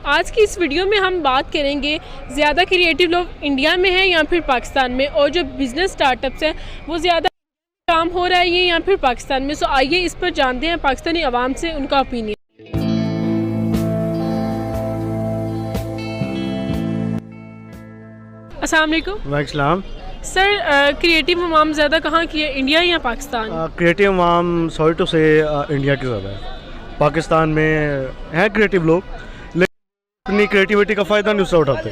आज की इस वीडियो में हम बात करेंगे ज़्यादा क्रिएटिव लोग इंडिया में हैं या फिर पाकिस्तान में, और जो बिज़नेस स्टार्टअप्स हैं वो ज़्यादा काम हो रहा है ये या फिर पाकिस्तान में। सो आइए इस पर जानते हैं पाकिस्तानी अवाम से उनका ओपिनियन। अस्सलाम वालेकुम। वालेकुम सर, क्रिएटिव अवाम ज़्यादा कहाँ की है, इंडिया या Pakistan? Creative Awam sorry to से इंडिया की ज़्यादा है। पाकिस्तान में हैं क्रिएटिव लोग, लेकिन अपनी क्रिएटिविटी का फ़ायदा नहीं उससे उठाते।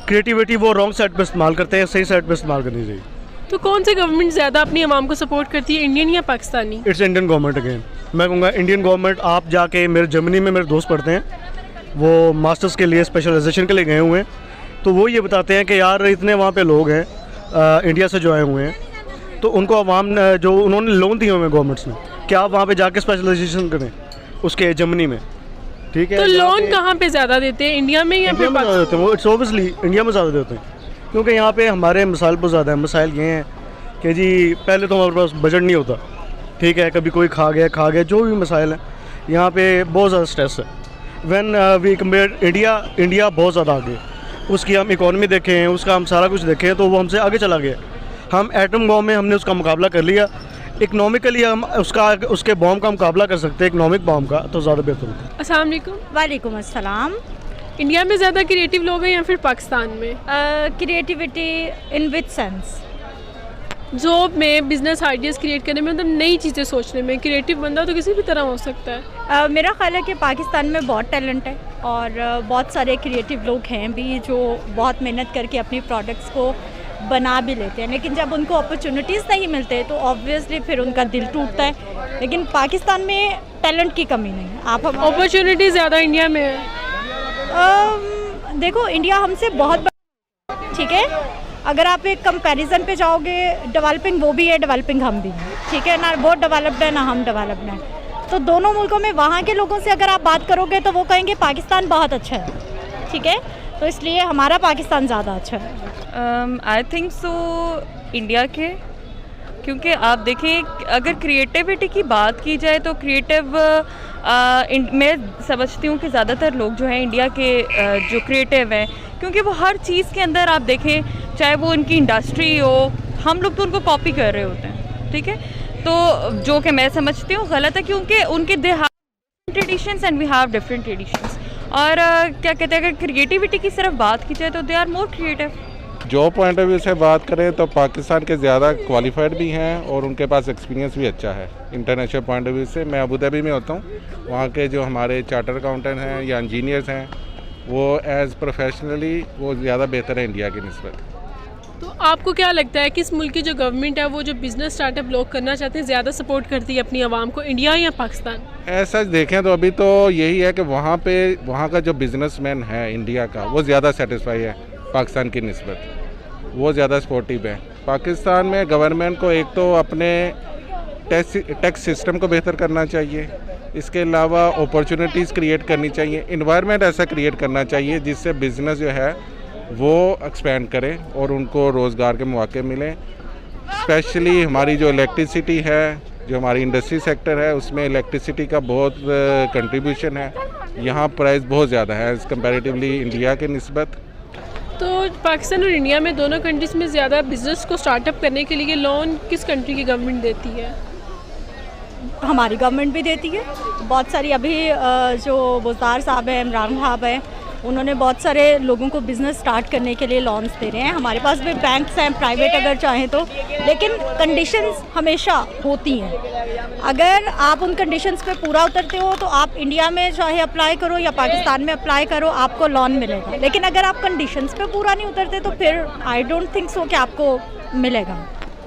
क्रिएटिविटी वो रॉन्ग साइड पे इस्तेमाल करते हैं, सही साइड पे इस्तेमाल करनी चाहिए। तो कौन सी गवर्नमेंट ज़्यादा अपनी अवाम को सपोर्ट करती है, इंडियन या Pakistani? It's Indian government again. मैं कहूँगा इंडियन गवर्नमेंट। आप जाके मेरे जर्मनी में मेरे दोस्त पढ़ते हैं, वो मास्टर्स के लिए स्पेशलाइजेशन के लिए गए हुए हैं, तो वो ये बताते हैं कि यार इतने वहाँ पे लोग हैं इंडिया से जो आए हुए हैं, तो उनको अवाम जो उन्होंने लोन दिए हुए हैं गवर्नमेंट्स ने, क्या आप वहाँ पे जाके स्पेशलाइजेशन करें उसके जर्मनी में, ठीक है? तो लोन कहाँ पे ज़्यादा देते हैं, इंडिया में या फिर ज़्यादा देते हैं? वो इट्स ऑब्वियसली इंडिया में ज़्यादा देते हैं, क्योंकि यहाँ पे हमारे मसाइल बहुत ज़्यादा हैं। मसाइल ये हैं कि जी पहले तो हमारे पास बजट नहीं होता, ठीक है, कभी कोई खा गया, जो भी मसाइल हैं यहाँ पे बहुत ज़्यादा स्ट्रेस है। व्हेन वी कंपेयर इंडिया बहुत ज़्यादा आगे, उसकी हम इकॉनमी देखें, उसका हम सारा कुछ देखें तो वो हमसे आगे चला गया। हम एटम बॉम्ब में हमने उसका मुकाबला कर लिया, इकनॉमिकली हम उसके बॉम्ब का मुकाबला कर सकते हैं, इकनॉमिक बॉम्ब का, तो ज़्यादा बेहतर होता है। अस्सलाम वालेकुम। वालेकुम अस्सलाम। इंडिया में ज़्यादा क्रिएटिव लोग हैं या फिर पाकिस्तान में? Creativity in which sense? Job में, बिजनेस आइडियाज़ क्रिएट करने में, मतलब नई चीज़ें सोचने में क्रिएटिव बंदा तो किसी भी तरह हो सकता है। मेरा ख्याल है कि पाकिस्तान में बहुत टैलेंट है और बहुत सारे क्रिएटिव लोग हैं भी जो बहुत मेहनत करके अपनी प्रोडक्ट्स को बना भी लेते हैं, लेकिन जब उनको अपॉर्चुनिटीज़ नहीं मिलते तो ऑब्वियसली फिर उनका दिल टूटता है। लेकिन पाकिस्तान में टैलेंट की कमी नहीं है। आप अपॉर्चुनिटी ज़्यादा इंडिया में है। देखो, इंडिया हमसे बहुत बड़ा, ठीक है, अगर आप एक कंपैरिजन पे जाओगे, डेवलपिंग वो भी है, डेवलपिंग हम भी हैं, ठीक है ना, वो डेवलप्ड है ना हम डेवलप्ड हैं। तो दोनों मुल्कों में वहाँ के लोगों से अगर आप बात करोगे तो वो कहेंगे पाकिस्तान बहुत अच्छा है, ठीक है, तो इसलिए हमारा पाकिस्तान ज़्यादा अच्छा है। आई थिंक सो इंडिया के, क्योंकि आप देखें अगर क्रिएटिविटी की बात की जाए तो क्रिएटिव मैं समझती हूँ कि ज़्यादातर लोग जो हैं इंडिया के जो क्रिएटिव हैं, क्योंकि वो हर चीज़ के अंदर आप देखें, चाहे वो उनकी इंडस्ट्री हो, हम लोग तो उनको कॉपी कर रहे होते हैं, ठीक है, तो जो कि मैं समझती हूँ गलत है, क्योंकि उनके they have traditions and we have different traditions. और क्या कहते हैं, अगर क्रिएटिविटी की सिर्फ बात की जाए तो they are more creative. Job point of view से बात करें तो पाकिस्तान के ज़्यादा क्वालिफाइड भी हैं और उनके पास एक्सपीरियंस भी अच्छा है। इंटरनेशनल पॉइंट ऑफ व्यू से मैं अबू धाबी में होता हूँ, वहाँ के जो हमारे चार्टर अकाउंटेंट हैं या इंजीनियर्स हैं वो एज़ प्रोफेशनली वो ज़्यादा बेहतर है इंडिया की निस्बत। तो आपको क्या लगता है कि इस मुल्क की जो गवर्नमेंट है वो जो बिज़नेस स्टार्टअप लोग करना चाहते हैं ज़्यादा सपोर्ट करती है अपनी आवाम को, इंडिया या पाकिस्तान? ऐसा देखें तो अभी तो यही है कि वहाँ का जो बिजनेसमैन है इंडिया का वो ज़्यादा सेटिस्फाई है पाकिस्तान की निस्बत, वो ज़्यादा सपोर्टिव है। पाकिस्तान में गवर्नमेंट को एक तो अपने टैक्स सिस्टम को बेहतर करना चाहिए, इसके अलावा अपॉर्चुनिटीज़ क्रिएट करनी चाहिए, इन्वायरमेंट ऐसा क्रिएट करना चाहिए जिससे बिज़नेस जो है वो एक्सपेंड करे और उनको रोज़गार के मौके मिलें। स्पेशली हमारी जो इलेक्ट्रिसिटी है, जो हमारी इंडस्ट्री सेक्टर है, उसमें इलेक्ट्रिसिटी का बहुत कंट्रीब्यूशन है। यहाँ प्राइस बहुत ज़्यादा है कंपैरेटिवली इंडिया के निस्बत। तो पाकिस्तान और इंडिया में दोनों कंट्रीज़ में ज़्यादा बिजनेस को स्टार्टअप करने के लिए लोन किस कंट्री की गवर्नमेंट देती है? हमारी गवर्नमेंट भी देती है बहुत सारी। अभी जो बुज़दार साहब हैं, इमरान साहब हैं, उन्होंने बहुत सारे लोगों को बिज़नेस स्टार्ट करने के लिए लोन्स दे रहे हैं। हमारे पास भी बैंक्स हैं प्राइवेट अगर चाहें तो, लेकिन कंडीशंस हमेशा होती हैं। अगर आप उन कंडीशंस पे पूरा उतरते हो तो आप इंडिया में चाहे अप्लाई करो या पाकिस्तान में अप्लाई करो, आपको लोन मिलेगा। लेकिन अगर आप कंडीशंस पे पूरा नहीं उतरते तो फिर आई डोंट थिंक सो कि आपको मिलेगा।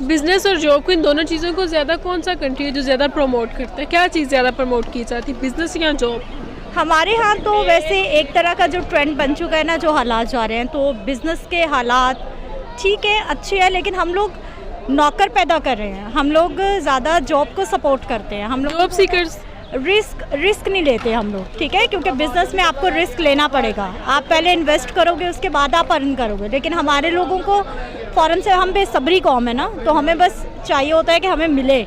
बिज़नेस और जॉब को, इन दोनों चीज़ों को ज़्यादा कौन सा कंट्री है जो ज़्यादा प्रमोट करता है? क्या चीज़ ज़्यादा प्रमोट की जाती है, बिज़नेस या जॉब? हमारे यहाँ तो वैसे एक तरह का जो ट्रेंड बन चुका है ना, जो हालात जा रहे हैं, तो बिज़नेस के हालात ठीक है, अच्छे हैं, लेकिन हम लोग नौकर पैदा कर रहे हैं। हम लोग ज़्यादा जॉब को सपोर्ट करते हैं। हम लोग जॉब सीकर्स रिस्क नहीं लेते हम लोग, ठीक है, क्योंकि बिज़नेस में आपको रिस्क लेना पड़ेगा। आप पहले इन्वेस्ट करोगे, उसके बाद आप अर्न करोगे। लेकिन हमारे लोगों को फ़ौरन से, हम बेसब्री कौम है ना, तो हमें बस चाहिए होता है कि हमें मिले।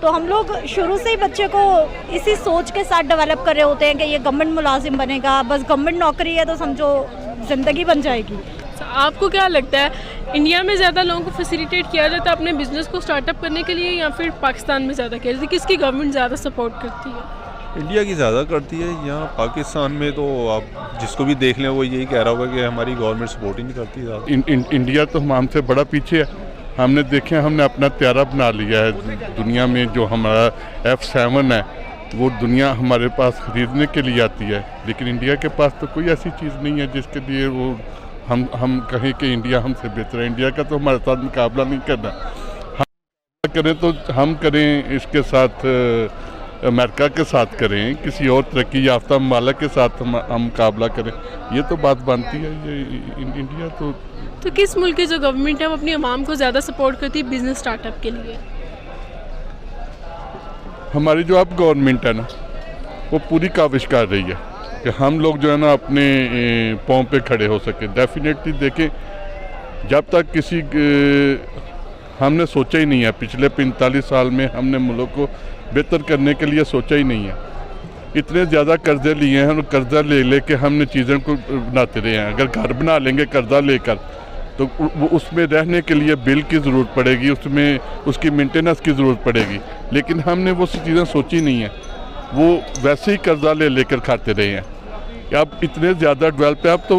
तो हम लोग शुरू से ही बच्चे को इसी सोच के साथ डेवलप कर रहे होते हैं कि ये गवर्नमेंट मुलाजिम बनेगा, बस गवर्नमेंट नौकरी है तो समझो ज़िंदगी बन जाएगी। आपको क्या लगता है इंडिया में ज़्यादा लोगों को फैसिलिटेट किया जाता है अपने बिजनेस को स्टार्टअप करने के लिए या फिर पाकिस्तान में ज़्यादा किया जाता है? किसकी गवर्नमेंट ज़्यादा सपोर्ट करती है? इंडिया की ज़्यादा करती है। यहाँ पाकिस्तान में तो आप जिसको भी देख लें वो यही कह रहा होगा कि हमारी गवर्नमेंट सपोर्ट ही नहीं करती ज़्यादा। इंडिया तो हमसे बड़ा पीछे है। हमने देखे, हमने अपना त्यारा बना लिया है दुनिया में। जो हमारा F7 है वो दुनिया हमारे पास ख़रीदने के लिए आती है, लेकिन इंडिया के पास तो कोई ऐसी चीज़ नहीं है जिसके लिए वो हम कहें कि इंडिया हमसे बेहतर है। इंडिया का तो हमारे साथ मुकाबला नहीं करना। हम करें तो हम करें इसके साथ अमेरिका के साथ करें, किसी और तरक्की याफ्ता ममालिक के साथ हम मुकाबला करें, ये तो बात बनती है। ये इंडिया तो किस मुल्क की जो गवर्नमेंट है वो अपनी आवाम को ज़्यादा सपोर्ट करती है बिजनेस स्टार्टअप के लिए? हमारी जो अब गवर्नमेंट है ना वो पूरी काविश कर रही है कि हम लोग जो है ना अपने पाँव पे खड़े हो सकें। डेफिनेटली देखें, जब तक किसी हमने सोचा ही नहीं है, पिछले 45 साल में हमने मुल्क को बेहतर करने के लिए सोचा ही नहीं है। इतने ज़्यादा कर्जे लिए हैं और कर्जा ले लेके हमने चीज़ों को बनाते रहे हैं। अगर घर बना लेंगे कर्जा लेकर तो वो उसमें रहने के लिए बिल की ज़रूरत पड़ेगी, उसमें उसकी मेंटेनेंस की ज़रूरत पड़ेगी, लेकिन हमने वो चीज़ें सोची नहीं है। वो वैसे ही कर्जा ले लेकर खाते रहे हैं। अब इतने ज़्यादा डेवलप है, अब तो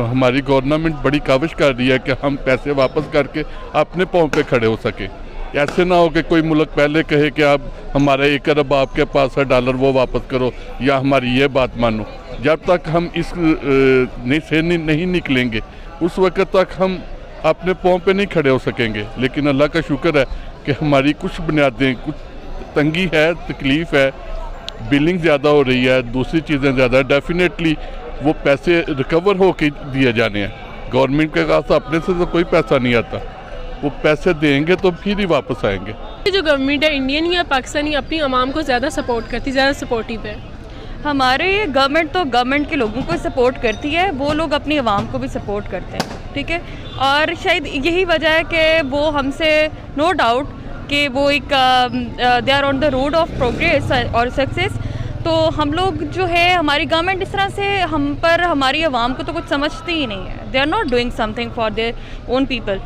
हमारी गवर्नमेंट बड़ी काविश कर रही है कि हम पैसे वापस करके अपने पाँव पे खड़े हो सके। ऐसे ना हो कि कोई मुल्क पहले कहे कि आप हमारा 1 अरब आपके पास है डॉलर, वो वापस करो या हमारी ये बात मानो। जब तक हम इस से नहीं निकलेंगे उस वक्त तक हम अपने पाँव पे नहीं खड़े हो सकेंगे। लेकिन अल्लाह का शुक्र है कि हमारी कुछ बुनियादें, कुछ तंगी है, तकलीफ़ है, बिलिंग ज़्यादा हो रही है, दूसरी चीज़ें ज़्यादा। डेफिनेटली वो पैसे रिकवर हो के दिए जाने हैं। गवर्नमेंट के पास अपने से तो कोई पैसा नहीं आता, वो पैसे देंगे तो फिर ही वापस आएंगे। जो गवर्नमेंट है इंडियन या पाकिस्तानी अपनी आवाम को ज़्यादा सपोर्ट करती, ज़्यादा सपोर्टिव है? हमारे गवर्नमेंट तो गवर्नमेंट के लोगों को सपोर्ट करती है, वो लोग अपनी आवाम को भी सपोर्ट करते हैं, ठीक है। और शायद यही वजह है कि वो हमसे नो डाउट कि वो एक they are on the road of progress और सक्सेस। तो हम लोग जो है, हमारी गवर्नमेंट इस तरह से हम पर, हमारी आवाम को तो कुछ समझती ही नहीं है। They are not doing something for their own people,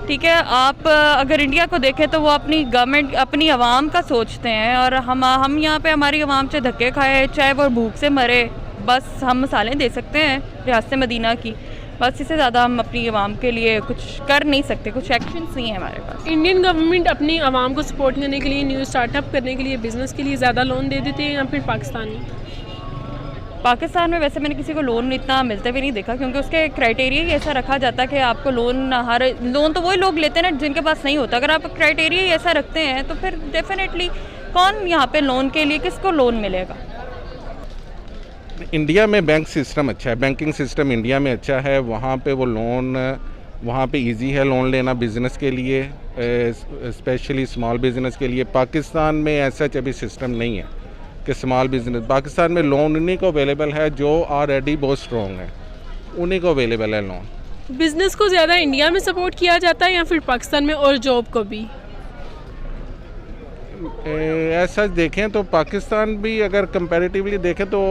ठीक है। आप अगर इंडिया को देखें तो वो अपनी गवर्नमेंट, अपनी आवाम का सोचते हैं, और हम यहाँ पे हमारी आवाम चाहे धक्के खाए, चाहे वो भूख से मरे, बस हम मिसालें दे सकते हैं रियासत मदीना की। बस इससे ज़्यादा हम अपनी आवाम के लिए कुछ कर नहीं सकते, कुछ एक्शंस नहीं है हमारे पास। इंडियन गवर्नमेंट अपनी आवाम को सपोर्ट करने के लिए, न्यू स्टार्टअप करने के लिए, बिज़नेस के लिए ज़्यादा लोन दे देते हैं या फिर पाकिस्तानी? पाकिस्तान में वैसे मैंने किसी को लोन इतना मिलते भी नहीं देखा, क्योंकि उसके क्राइटेरिया ही ऐसा रखा जाता है कि आपको लोन तो वही लोग लेते हैं ना जिनके पास नहीं होता। अगर आप क्राइटेरिया ही ऐसा रखते हैं तो फिर डेफिनेटली कौन यहाँ पे लोन के लिए, किसको लोन मिलेगा? इंडिया में बैंक सिस्टम अच्छा है, बैंकिंग सिस्टम इंडिया में अच्छा है। वहाँ पे वो लोन, वहाँ पे इजी है लोन लेना बिज़नेस के लिए, स्पेशली स्मॉल बिज़नेस के लिए। पाकिस्तान में ऐसा अभी सिस्टम नहीं है कि स्मॉल बिज़नेस, पाकिस्तान में लोन उन्हीं को अवेलेबल है जो ऑलरेडी बहुत स्ट्रॉन्ग है, उन्हीं को अवेलेबल है लोन। बिज़नेस को ज़्यादा इंडिया में सपोर्ट किया जाता है या फिर पाकिस्तान में, और जॉब को भी? ऐसा देखें तो पाकिस्तान भी अगर कंपैरेटिवली देखें तो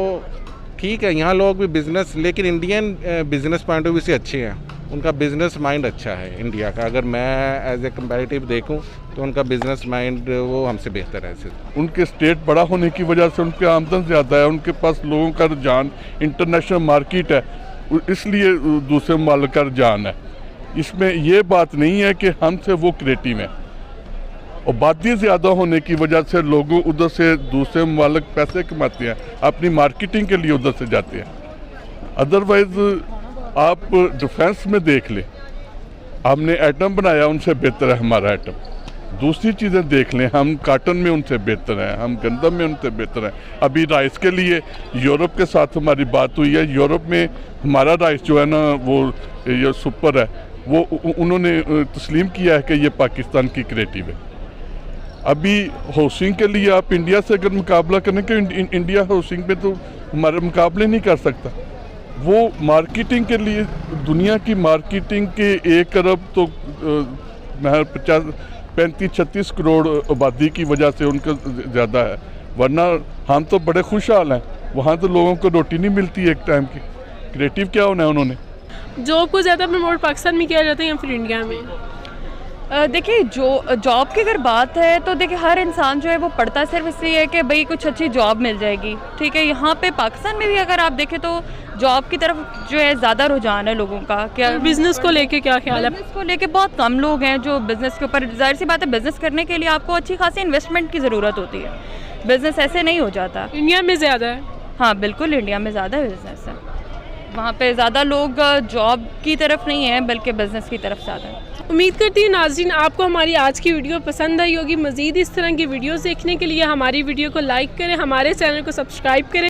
ठीक है, यहाँ लोग भी बिज़नेस, लेकिन Indian business point of view से अच्छे हैं। उनका बिज़नेस माइंड अच्छा है इंडिया का। अगर मैं एज ए कंपैरेटिव देखूं तो उनका बिज़नेस माइंड वो हमसे बेहतर है। उनके स्टेट बड़ा होने की वजह से उनकी आमदन ज़्यादा है, उनके पास लोगों का रुझान, इंटरनेशनल मार्केट है, इसलिए दूसरे माल का रुझान है। इसमें ये बात नहीं है कि हमसे वो क्रिएटिव है। आबादी ज़्यादा होने की वजह से लोगों उधर से दूसरे मालिक पैसे कमाते हैं, अपनी मार्केटिंग के लिए उधर से जाते हैं। अदरवाइज़ आप डिफेंस में देख लें, हमने एटम बनाया, उनसे बेहतर है हमारा एटम। दूसरी चीज़ें देख लें, हम काटन में उनसे बेहतर हैं, हम गंदम में उनसे बेहतर हैं। अभी राइस के लिए यूरोप के साथ हमारी बात हुई है। यूरोप में हमारा राइस जो है ना वो ये सुपर है, वो उन्होंने तस्लीम किया है कि ये पाकिस्तान की क्रिएटिव है। अभी हाउसिंग के लिए आप इंडिया से अगर मुकाबला करें कि इंडिया हाउसिंग पे तो हमारे मुकाबले नहीं कर सकता। वो मार्केटिंग के लिए, दुनिया की मार्केटिंग के 1 अरब तो 35-36 करोड़ आबादी की वजह से उनका ज़्यादा है, वरना हम तो बड़े खुशहाल हैं। वहाँ तो लोगों को रोटी नहीं मिलती एक टाइम की। क्रिएटिव क्या होना है उन्होंने? जॉब को ज़्यादा प्रमोट पाकिस्तान में किया जाता है या फिर इंडिया में? देखिए, जो जॉब की अगर बात है तो देखिए हर इंसान जो है वो पढ़ता सिर्फ इसलिए है कि भाई कुछ अच्छी जॉब मिल जाएगी, ठीक है। यहाँ पे पाकिस्तान में भी अगर आप देखें तो जॉब की तरफ जो है ज़्यादा रुझान है लोगों का। क्या बिज़नेस को लेके क्या ख्याल है? बिज़नेस को लेके बहुत कम लोग हैं जो बिज़नेस के ऊपर, जाहिर सी बात है बिज़नेस करने के लिए आपको अच्छी खासी इन्वेस्टमेंट की ज़रूरत होती है, बिज़नेस ऐसे नहीं हो जाता। इंडिया में ज़्यादा है? हाँ बिल्कुल, इंडिया में ज़्यादा बिज़नेस है, वहाँ पे ज़्यादा लोग जॉब की तरफ नहीं है बल्कि बिज़नेस की तरफ ज़्यादा है। उम्मीद करती हूँ नाज़रीन आपको हमारी आज की वीडियो पसंद आई होगी। मज़ीद इस तरह की वीडियोस देखने के लिए हमारी वीडियो को लाइक करें, हमारे चैनल को सब्सक्राइब करें